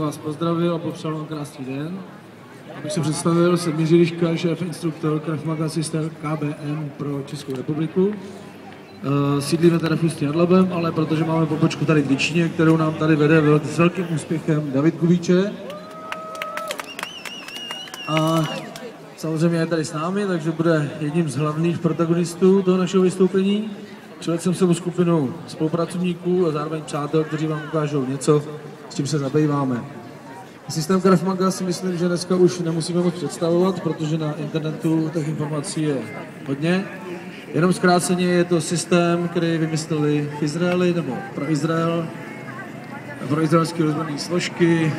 vás pozdravil a popřál vám krásný den. Abych se představil, jsem Jiří Liška, šéf instruktor Krav Maga System KBM pro Českou republiku. Sídlíme tady v Ústí nad Labem, ale protože máme pobočku tady v Děčíně, kterou nám tady vede s velkým úspěchem David Kubíček. A samozřejmě je tady s námi, takže bude jedním z hlavních protagonistů toho našeho vystoupení. Člověk jsem sebou skupinu spolupracovníků a zároveň přátel, kteří vám ukážou něco, s čím se zabýváme. Systém Krav Maga si myslím, že dneska už nemusíme moc představovat, protože na internetu těch informací je hodně. Jenom zkráceně je to systém, který vymysleli v Izraeli, nebo pro Izrael, pro izraelské ozbrojené složky.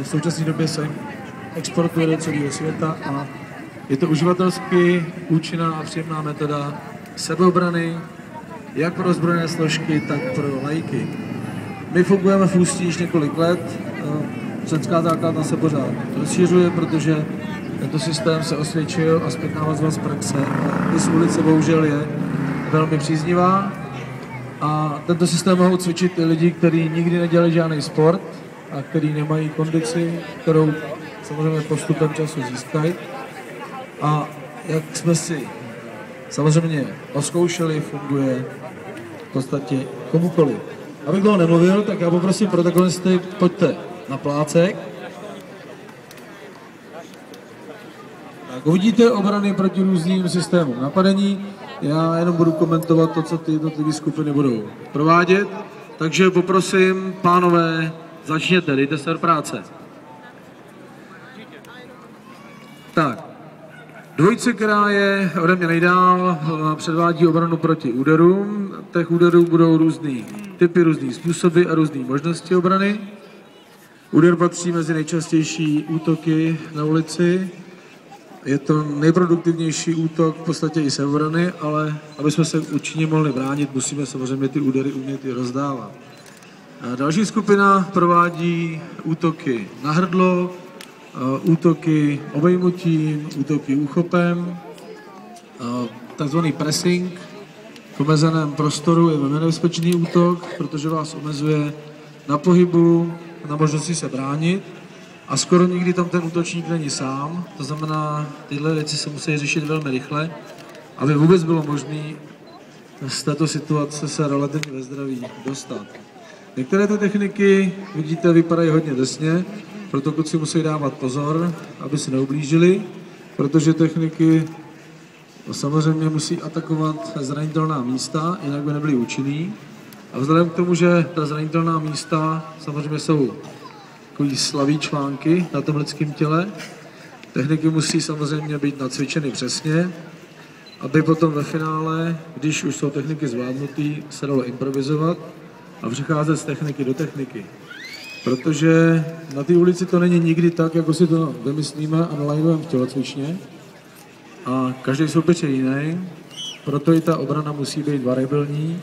V současné době se exportuje do celého světa a je to uživatelsky účinná a příjemná metoda sebeobrany, jak pro ozbrojené složky, tak pro laiky. My fungujeme v Ústí již několik let, členská základna se pořád rozšiřuje, protože tento systém se osvědčil a zpětná vazba z praxe i z ulice bohužel je velmi příznivá. A tento systém mohou cvičit i lidi, kteří nikdy nedělali žádný sport a kteří nemají kondici, kterou samozřejmě postupem času získají. A jak jsme si samozřejmě oskoušeli, funguje v podstatě komukoliv. Abych dlouho nemluvil, tak já poprosím protagonisty, pojďte na plácek. Tak uvidíte obrany proti různým systémům napadení. Já jenom budu komentovat to, co ty jednotlivé skupiny budou provádět. Takže poprosím, pánové, začněte, dejte se do práce. Tak, dvojice, která je ode mě nejdál, předvádí obranu proti úderům. Těch úderů budou různý typy, různý způsoby a různé možnosti obrany. Úder patří mezi nejčastější útoky na ulici. Je to nejproduktivnější útok v podstatě i sebeobrany, ale aby jsme se účinně mohli bránit, musíme samozřejmě ty údery umět i rozdávat. Další skupina provádí útoky na hrdlo, útoky obejmutím, útoky úchopem, takzvaný pressing. V omezeném prostoru je velmi nebezpečný útok, protože vás omezuje na pohybu, na možnosti se bránit a skoro nikdy tam ten útočník není sám. To znamená, tyhle věci se musí řešit velmi rychle, aby vůbec bylo možné z této situace se relativně ve zdraví dostat. Některé ty techniky, vidíte, vypadají hodně drsně, proto kluci musí dávat pozor, aby se neublížili, protože techniky samozřejmě musí atakovat zranitelná místa, jinak by nebyly účinný. A vzhledem k tomu, že ta zranitelná místa samozřejmě jsou takový slabý články na tom lidském těle, techniky musí samozřejmě být nacvičeny přesně, aby potom ve finále, když už jsou techniky zvládnutý, se dalo improvizovat a přecházet z techniky do techniky. Protože na té ulici to není nikdy tak, jako si to vymyslíme a nalajnujeme v tělocvičně. A každý soupeř je jiný, proto i ta obrana musí být variabilní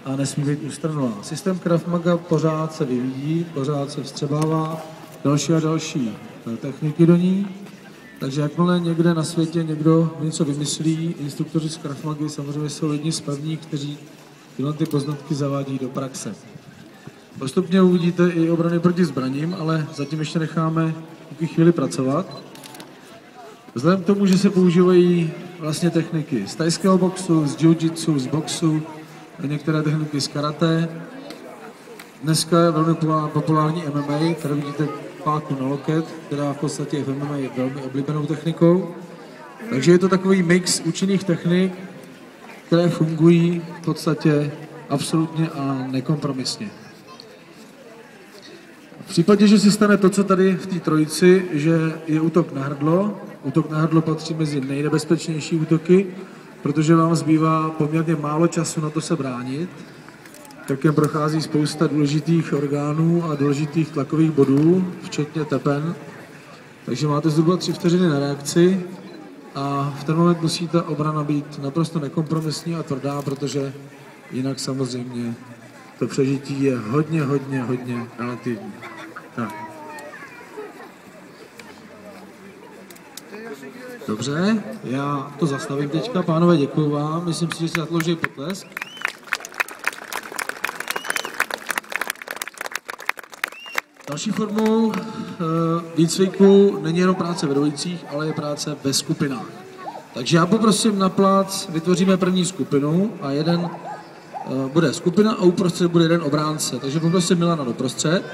a nesmí být ústranná. Systém Krav Maga pořád se vyvíjí, pořád se vstřebává další a další techniky do ní. Takže jakmile někde na světě někdo něco vymyslí, instruktoři z Krav Magy samozřejmě jsou jedni z prvních, kteří tyhle ty poznatky zavádí do praxe. Postupně uvidíte i obrany proti zbraním, ale zatím ještě necháme chvíli pracovat. Vzhledem k tomu, že se používají vlastně techniky z thajského boxu, z jiu-jitsu, z boxu, některé techniky z karate. Dneska je velmi populární MMA, tady vidíte páku na loket, která v podstatě v MMA je velmi oblíbenou technikou. Takže je to takový mix účinných technik, které fungují v podstatě absolutně a nekompromisně. V případě, že se stane to, co tady v té trojici, že je útok na hrdlo, útok na hrdlo patří mezi nejnebezpečnější útoky, protože vám zbývá poměrně málo času na to se bránit, takem prochází spousta důležitých orgánů a důležitých tlakových bodů, včetně tepen, takže máte zhruba 3 vteřiny na reakci a v ten moment musí ta obrana být naprosto nekompromisní a tvrdá, protože jinak samozřejmě to přežití je hodně relativní. Tak. Dobře, já to zastavím teďka. Pánové, děkuju vám. Myslím si, že si zaslouží potlesk. Další formou výcviku není jenom práce ve dvojicích, ale je práce ve skupinách. Takže já poprosím na plac, vytvoříme první skupinu a bude skupina a uprostřed bude jeden obránce. Takže poprosím Milana doprostřed.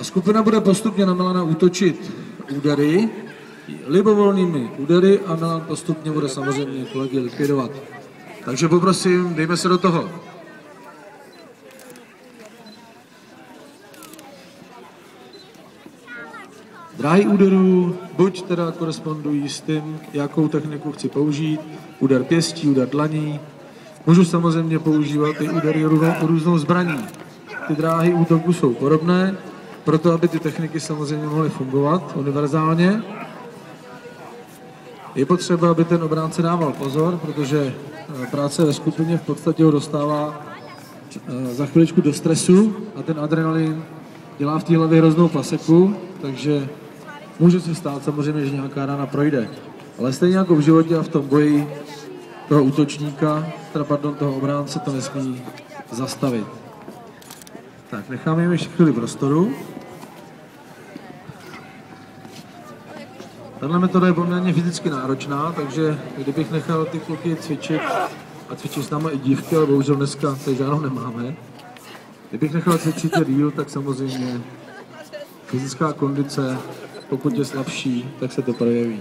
A skupina bude postupně na Milana útočit údery, libovolnými údery a Milan postupně bude samozřejmě kolegy likvidovat. Takže poprosím, dejme se do toho. Dráhy úderů buď teda korespondují s tím, jakou techniku chci použít, úder pěstí, úder dlaní. Můžu samozřejmě používat i údery různou zbraní. Ty dráhy útoku jsou podobné, proto aby ty techniky samozřejmě mohly fungovat univerzálně. Je potřeba, aby ten obránce dával pozor, protože práce ve skupině v podstatě ho dostává za chviličku do stresu a ten adrenalin dělá v té hlavě hroznou paseku, takže může se stát samozřejmě, že nějaká rána projde. Ale stejně jako v životě a v tom boji toho útočníka, toho obránce to nesmí zastavit. Tak, necháme jim ještě chvíli prostoru. Tahle metoda je poměrně fyzicky náročná, takže kdybych nechal ty kluky cvičit, a cvičit s námi i dívky, ale bohužel dneska tady žádnou nemáme. Kdybych nechal cvičit je díl, tak samozřejmě fyzická kondice, pokud je slabší, tak se to projeví.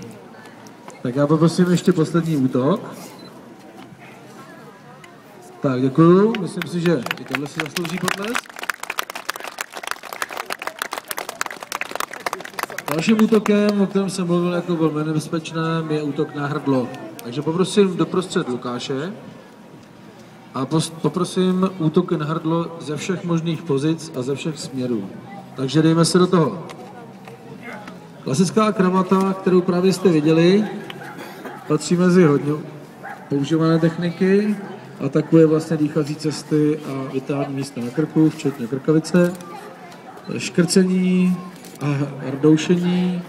Tak já poprosím ještě poslední útok. Tak, děkuju. Myslím si, že i tohle si zaslouží potlesk. Dalším útokem, o kterém jsem mluvil jako velmi nebezpečném, je útok na hrdlo. Takže poprosím doprostřed Lukáše a poprosím útoky na hrdlo ze všech možných pozic a ze všech směrů. Takže dejme se do toho. Klasická kramata, kterou právě jste viděli, patří mezi hodně používané techniky, atakuje vlastně dýchací cesty a vitální místa na krku, včetně krkavice, škrcení a rdoušení.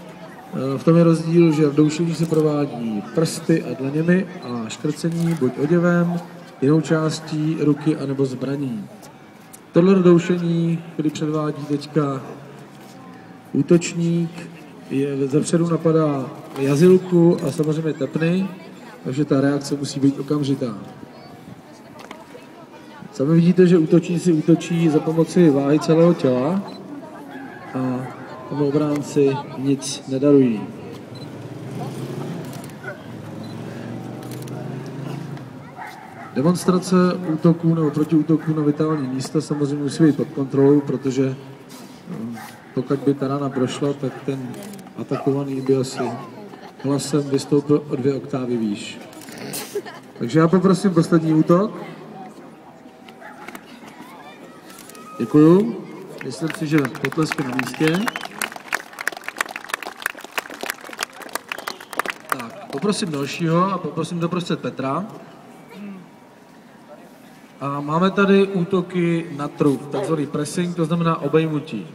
V tom je rozdíl, že rdoušení se provádí prsty a dlaněmi a škrcení buď oděvem, jinou částí ruky anebo zbraní. Tohle rdoušení, který předvádí teďka útočník, zepředu napadá jazylku a samozřejmě tepny, takže ta reakce musí být okamžitá. Sami vidíte, že útočníci útočí za pomoci váhy celého těla a tomu obránci nic nedarují. Demonstrace útoků nebo protiútoků na vitální místa samozřejmě musí být pod kontrolou, protože pokud by ta rána prošla, tak ten atakovaný by asi hlasem vystoupil o 2 oktávy výš. Takže já poprosím poslední útok. Děkuju. Myslím si, že potlesky na místě. Tak, poprosím dalšího a poprosím doprostřed Petra. A máme tady útoky na trup, takzvaný pressing, to znamená obejmutí.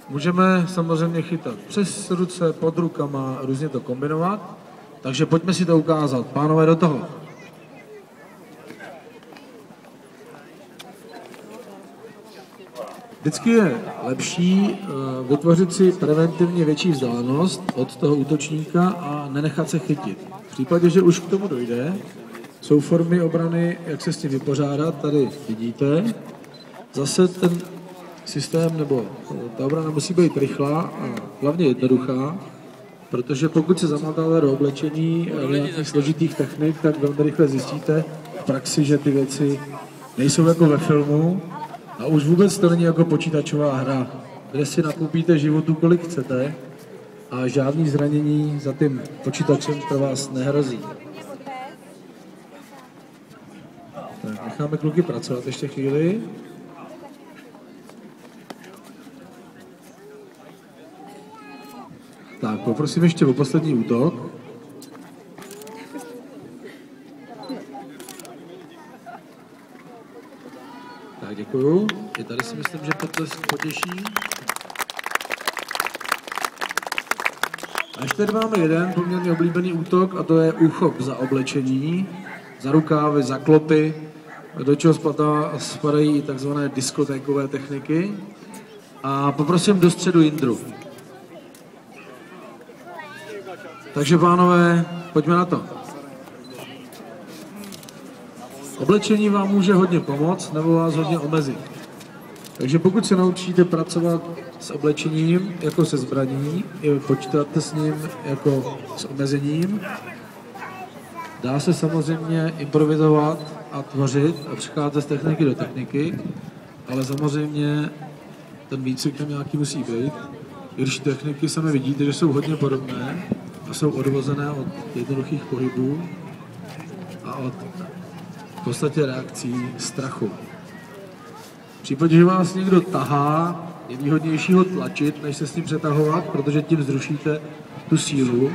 Můžeme samozřejmě chytat přes ruce, pod rukama, různě to kombinovat. Takže pojďme si to ukázat. Pánové, do toho. Vždycky je lepší vytvořit si preventivně větší vzdálenost od toho útočníka a nenechat se chytit. V případě, že už k tomu dojde, jsou formy obrany, jak se s tím vypořádat, tady vidíte. Zase ten systém nebo ta obrana musí být rychlá a hlavně jednoduchá, protože pokud se zamotáte do oblečení nějakých složitých technik, tak velmi rychle zjistíte v praxi, že ty věci nejsou jako ve filmu a už vůbec to není jako počítačová hra, kde si nakoupíte životu, kolik chcete a žádný zranění za tím počítačem pro vás nehrozí. Tak, necháme kluky pracovat ještě chvíli. Tak, poprosím ještě o poslední útok. Tak, děkuju. I tady si myslím, že potlesk potěší. A ještě tady máme jeden poměrně oblíbený útok a to je úchop za oblečení, za rukávy, za klopy, do čeho spadají i takzvané diskotékové techniky. A poprosím do středu Jindru. Takže pánové, pojďme na to. Oblečení vám může hodně pomoct nebo vás hodně omezit. Takže pokud se naučíte pracovat s oblečením jako se zbraní, i počítáte s ním jako s omezením, dá se samozřejmě improvizovat a tvořit a přecházet z techniky do techniky, ale samozřejmě ten výcvik tam nějaký musí být. Když techniky sami vidíte, že jsou hodně podobné a jsou odvozené od jednoduchých pohybů a od v podstatě reakcí strachu. V případě, že vás někdo tahá, je výhodnější ho tlačit, než se s ním přetahovat, protože tím zrušíte tu sílu.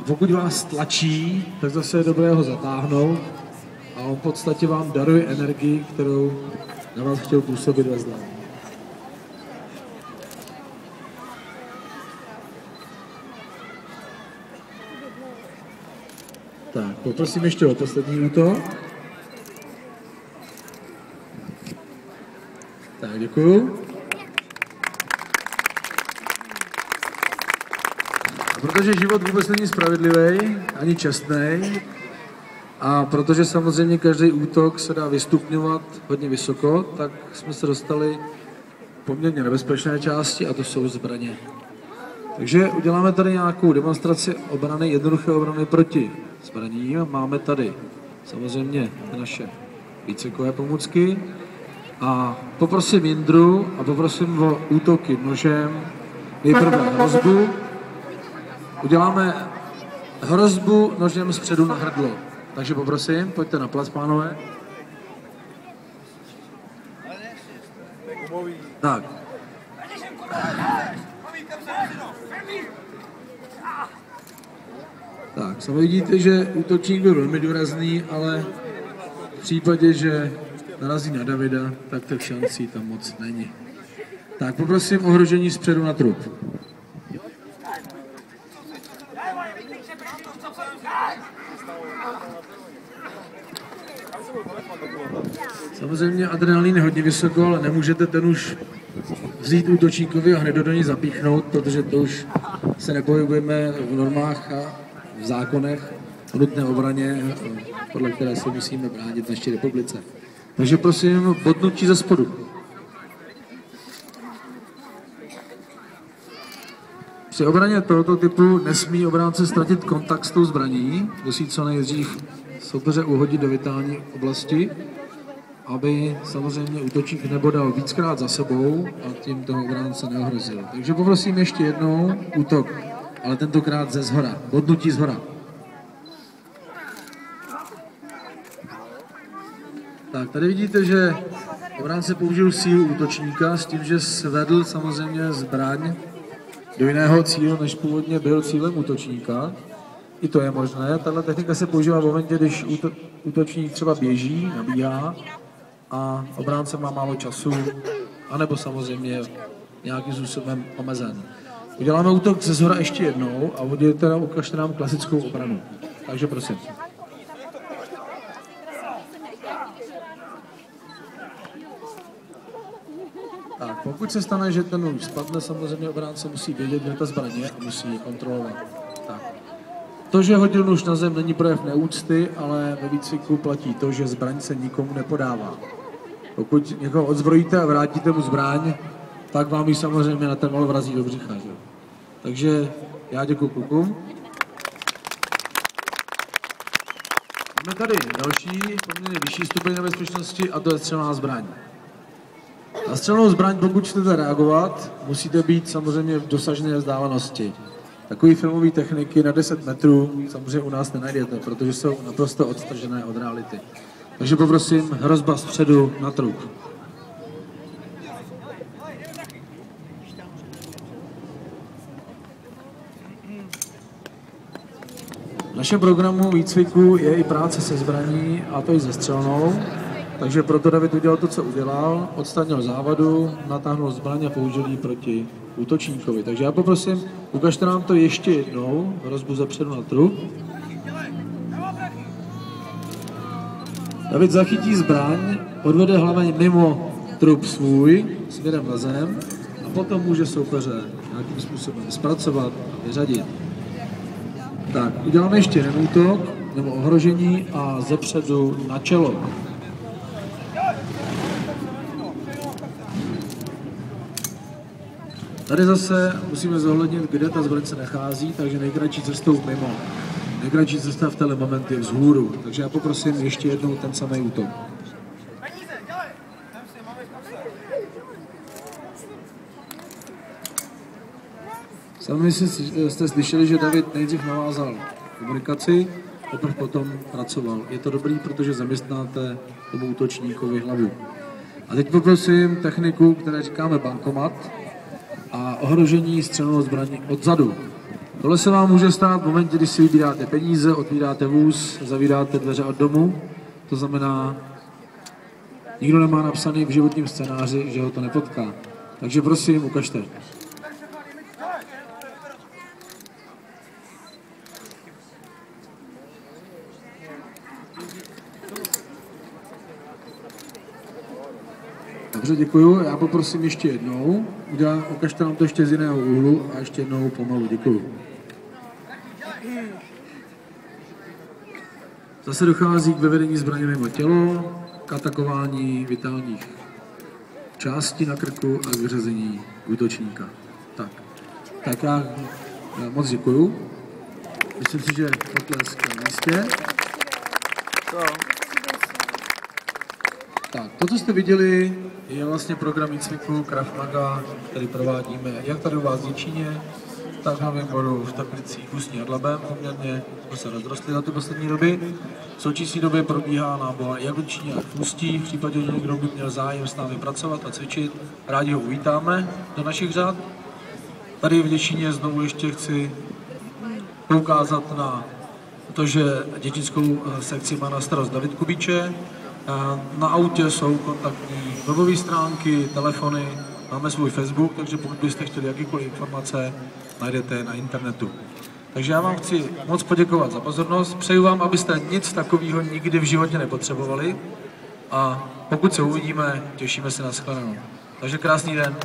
A pokud vás tlačí, tak zase je dobré ho zatáhnout a on v podstatě vám daruje energii, kterou na vás chtěl působit ve zlém. Tak, poprosím ještě o poslední útok. Tak, děkuju. A protože život vůbec není spravedlivý, ani čestný, a protože samozřejmě každý útok se dá vystupňovat hodně vysoko, tak jsme se dostali k poměrně nebezpečné části, a to jsou zbraně. Takže uděláme tady nějakou demonstraci obrany, jednoduché obrany proti zbraním. Máme tady samozřejmě naše výcvikové pomůcky. A poprosím Jindru a poprosím o útoky nožem. Nejprve hrozbu. Uděláme hrozbu nožem zpředu na hrdlo. Takže poprosím, pojďte na plac, pánové. Tak. Tak, sami vidíte, že útočník byl velmi důrazný, ale v případě, že narazí na Davida, tak těch šancí tam moc není. Tak poprosím ohrožení zpředu na trup. Samozřejmě adrenalin je hodně vysoko, ale nemůžete ten už vzít útočníkovi a hned do něj zapíchnout, protože to už se nepohybujeme v normách a v zákonech o nutné obraně, podle které se musíme bránit v naší republice. Takže prosím, bodnutí ze spodu. Při obraně tohoto typu nesmí obránce ztratit kontakt s tou zbraní, musí co nejdřív soupeře uhodit do vitální oblasti, aby samozřejmě útočník nebodal víckrát za sebou a tím toho obránce neohrozil. Takže poprosím ještě jednou útok, ale tentokrát ze zhora, bodnutí zhora. Tak, tady vidíte, že obránce použil sílu útočníka s tím, že svedl samozřejmě zbraň do jiného cílu, než původně byl cílem útočníka. I to je možné. Tato technika se používá v momentě, když útočník třeba běží, nabíhá a obránce má málo času, anebo samozřejmě nějakým způsobem omezen. Uděláme útok ze zhora ještě jednou a ukažte nám klasickou obranu. Takže prosím. Tak, pokud se stane, že ten nůž spadne, samozřejmě obránce musí vědět, kde ta zbraň je a musí ji kontrolovat. Tak. To, že hodil nůž na zem, není projev neúcty, ale ve výcviku platí to, že zbraň se nikomu nepodává. Pokud někoho odzbrojíte a vrátíte mu zbraň, tak vám ji samozřejmě na ten mol vrazí do břicha. Že? Takže já děkuji klukům. Máme tady další, poměrně vyšší stupeň nebezpečnosti, a to je střelná zbraň. Na střelnou zbraň, pokud chcete reagovat, musíte být samozřejmě v dosažené vzdálenosti. Takové filmové techniky na 10 metrů samozřejmě u nás nenajdete, protože jsou naprosto odstržené od reality. Takže poprosím, hrozba středu na trup. V našem programu výcviku je i práce se zbraní, a to i se střelnou. Takže proto David udělal to, co udělal, odstranil závadu, natáhnul zbraň a použil ji proti útočníkovi. Takže já poprosím, ukažte nám to ještě jednou, hrozbu zepředu na trup. David zachytí zbraň, odvede hlavně mimo trup svůj, směrem na zem potom může soupeře nějakým způsobem zpracovat a vyřadit. Tak, uděláme ještě jeden útok, nebo ohrožení a zepředu na čelo. Tady zase musíme zohlednit, kde ta zbraň se nachází, takže nejkratší cestou mimo. Nejkratší cesta v tenhle moment je vzhůru, takže já poprosím ještě jednou ten samý útok. Sami jste slyšeli, že David nejdřív navázal komunikaci, teprve potom pracoval. Je to dobrý, protože zaměstnáte tomu útočníkovi hlavu. A teď poprosím techniku, které říkáme bankomat, a ohrožení střelnou zbraní odzadu. Tohle se vám může stát v momentě, kdy si vybíráte peníze, otvíráte vůz, zavíráte dveře od domu. To znamená, nikdo nemá napsaný v životním scénáři, že ho to nepotká. Takže prosím, ukažte. Dobře, děkuju. Já poprosím ještě jednou. Ukažte nám to ještě z jiného úhlu a ještě jednou pomalu. Děkuju. Zase dochází k vyvedení zbraně mimo tělo, k atakování vitálních částí na krku a k vyřazení útočníka. Tak já moc děkuju. Myslím si, že potlesk na místě. Tak, to, co jste viděli, je vlastně program výcviku Krav Maga, který provádíme jak tady u vás v Děčíně, tak na Boru v Teplicích, Ústí nad Labem. Poměrně jsme se rozrostli za ty poslední doby. V současné době probíhá nábor jak v Děčíně, jak v Ústí. V případě, že někdo by měl zájem s námi pracovat a cvičit, rádi ho uvítáme do našich řad. Tady v Děčíně znovu ještě chci poukázat na to, že děčínskou sekci má na starost David Kubíček. Na autě jsou kontaktní webové stránky, telefony, máme svůj Facebook, takže pokud byste chtěli jakýkoliv informace, najdete na internetu. Takže já vám chci moc poděkovat za pozornost, přeju vám, abyste nic takového nikdy v životě nepotřebovali a pokud se uvidíme, těšíme se na shledanou. Takže krásný den.